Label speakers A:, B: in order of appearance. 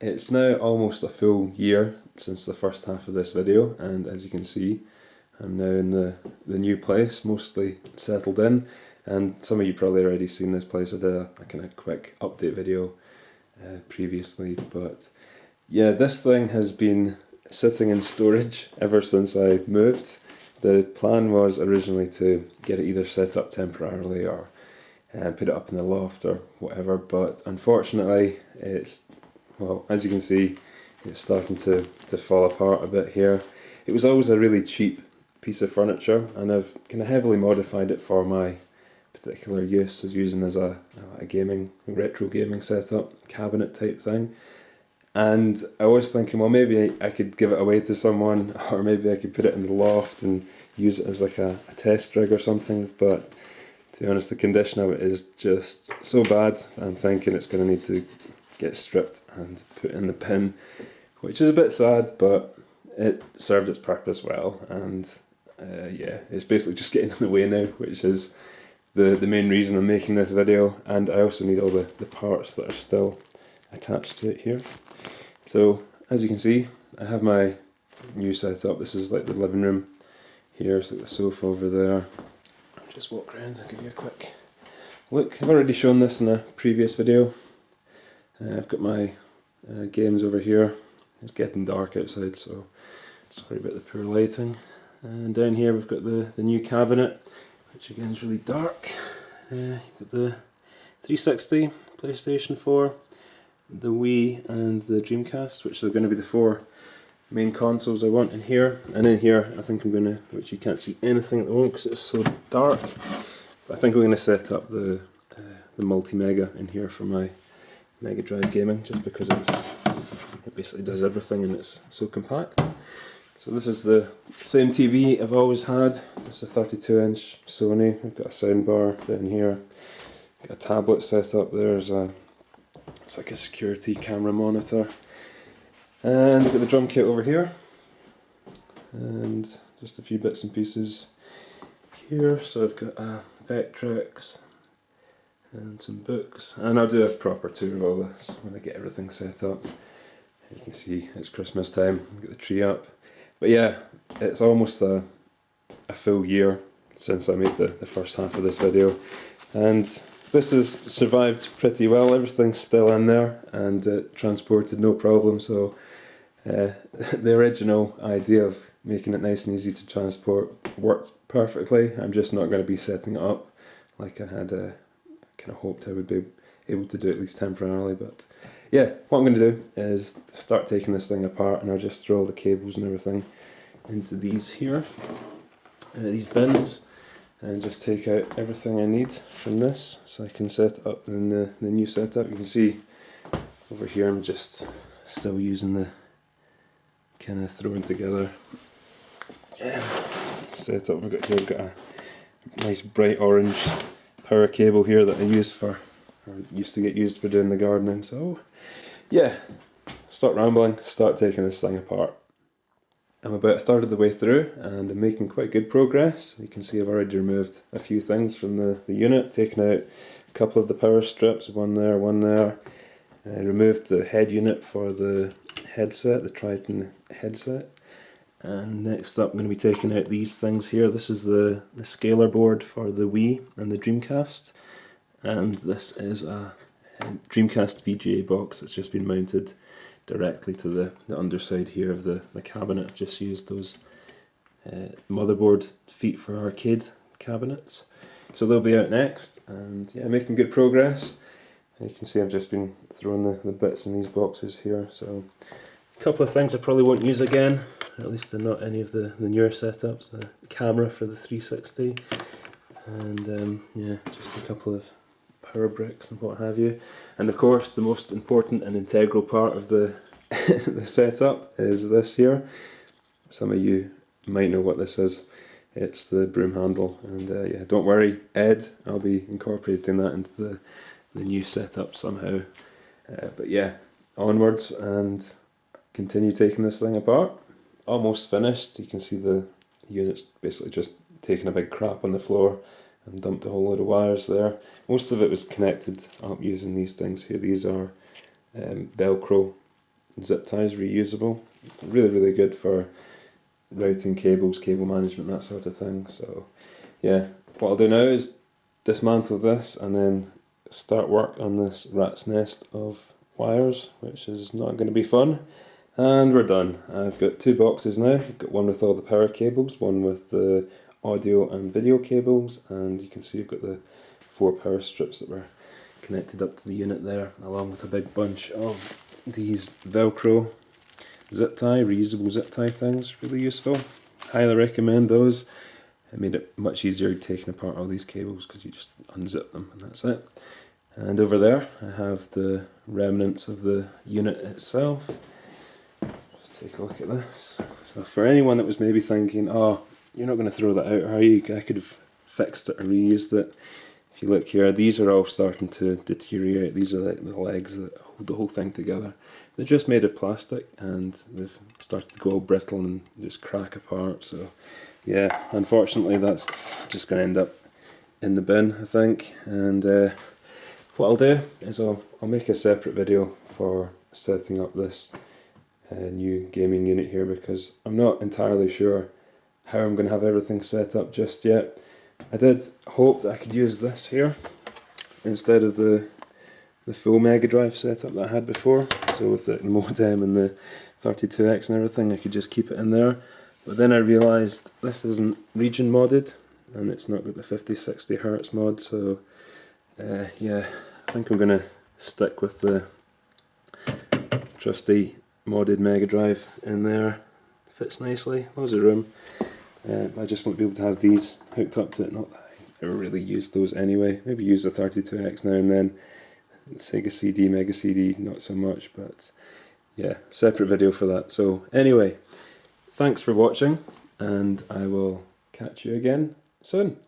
A: It's now almost a full year since the first half of this video, and as you can see, I'm now in the new place, mostly settled in, and some of you probably already seen this place. I did a kind of quick update video previously, but yeah, this thing has been sitting in storage ever since I moved. The plan was originally to get it either set up temporarily or put it up in the loft or whatever, but unfortunately well, as you can see, it's starting to fall apart a bit here. It was always a really cheap piece of furniture, and I've kind of heavily modified it for my particular use, as using as a retro gaming setup, cabinet type thing. And I was thinking, well, maybe I could give it away to someone, or maybe I could put it in the loft and use it as like a test rig or something, but to be honest, the condition of it is just so bad, I'm thinking it's going to need to get stripped and put in the bin, which is a bit sad, but it served its purpose well, and yeah, it's basically just getting in the way now, which is the main reason I'm making this video. And I also need all the parts that are still attached to it here. So as you can see, I have my new setup. This is like the living room here, it's like the sofa over there. I'll just walk around and give you a quick look. I've already shown this in a previous video. I've got my games over here. It's getting dark outside, so sorry about the poor lighting. And down here we've got the new cabinet, which again is really dark. You've got the 360, PlayStation 4, the Wii and the Dreamcast, which are going to be the four main consoles I want in here. And in here I think I'm going to, which you can't see anything at the moment because it's so dark, but I think I'm going to set up the multi-mega in here for my Mega Drive gaming, just because it basically does everything and it's so compact. So this is the same TV I've always had, just a 32-inch Sony. I've got a soundbar down here, got a tablet set up there, it's like a security camera monitor. And I've got the drum kit over here, and just a few bits and pieces here. So I've got a Vectrex and some books, and I'll do a proper tour of all this when I get everything set up. You can see it's Christmas time, I've got the tree up. But yeah, it's almost a full year since I made the first half of this video, and this has survived pretty well. Everything's still in there and it transported no problem, so the original idea of making it nice and easy to transport worked perfectly. I'm just not going to be setting it up like I had kind of hoped I would be able to do, at least temporarily. But yeah, what I'm going to do is start taking this thing apart, and I'll just throw all the cables and everything into these here, these bins, and just take out everything I need from this so I can set it up in the new setup. You can see over here I'm just still using the kind of thrown together setup. We've got a nice bright orange power cable here that I used to get used for doing the gardening. So yeah, start rambling, start taking this thing apart. I'm about a third of the way through and I'm making quite good progress. You can see I've already removed a few things from the unit, taken out a couple of the power strips, one there. I removed the head unit for the headset, the Triton headset. And next up I'm going to be taking out these things here. This is the scaler board for the Wii and the Dreamcast. And this is a Dreamcast VGA box that's just been mounted directly to the underside here of the cabinet. I've just used those motherboard feet for arcade cabinets. So they'll be out next, and yeah, making good progress. You can see I've just been throwing the bits in these boxes here. So a couple of things I probably won't use again, at least they're not any of the newer setups. The camera for the 360, and yeah, just a couple of power bricks and what have you. And of course the most important and integral part of the the setup is this here. Some of you might know what this is. It's the broom handle, and yeah, don't worry Ed, I'll be incorporating that into the new setup somehow. But yeah, onwards and continue taking this thing apart. Almost finished. You can see the unit's basically just taking a big crap on the floor and dumped a whole load of wires there. Most of it was connected up using these things here. These are Velcro zip ties, reusable. Really, really good for routing cables, cable management, that sort of thing. So yeah, what I'll do now is dismantle this and then start work on this rat's nest of wires, which is not going to be fun. And we're done. I've got 2 boxes now. I've got one with all the power cables, one with the audio and video cables, and you can see I've got the 4 power strips that were connected up to the unit there, along with a big bunch of these Velcro zip tie, reusable zip tie things. Really useful. Highly recommend those. It made it much easier taking apart all these cables because you just unzip them and that's it. And over there I have the remnants of the unit itself. Just take a look at this. So for anyone that was maybe thinking, oh, you're not going to throw that out, are you? I could have fixed it or reused it. If you look here, these are all starting to deteriorate. These are like the legs that hold the whole thing together. They're just made of plastic and they've started to go all brittle and just crack apart. So yeah, unfortunately that's just going to end up in the bin, I think. And what I'll do is I'll make a separate video for setting up this new gaming unit here, because I'm not entirely sure how I'm going to have everything set up just yet. I did hope that I could use this here instead of the full Mega Drive setup that I had before. So with the modem and the 32X and everything, I could just keep it in there. But then I realised this isn't region modded and it's not got the 50-60 Hz mod. So yeah, I think I'm going to stick with the trusty modded Mega Drive in there. Fits nicely, loads of room. I just won't be able to have these hooked up to it. Not that I ever really use those anyway. Maybe use the 32X now and then. Sega CD, Mega CD, not so much, but yeah, separate video for that. So anyway, thanks for watching, and I will catch you again soon.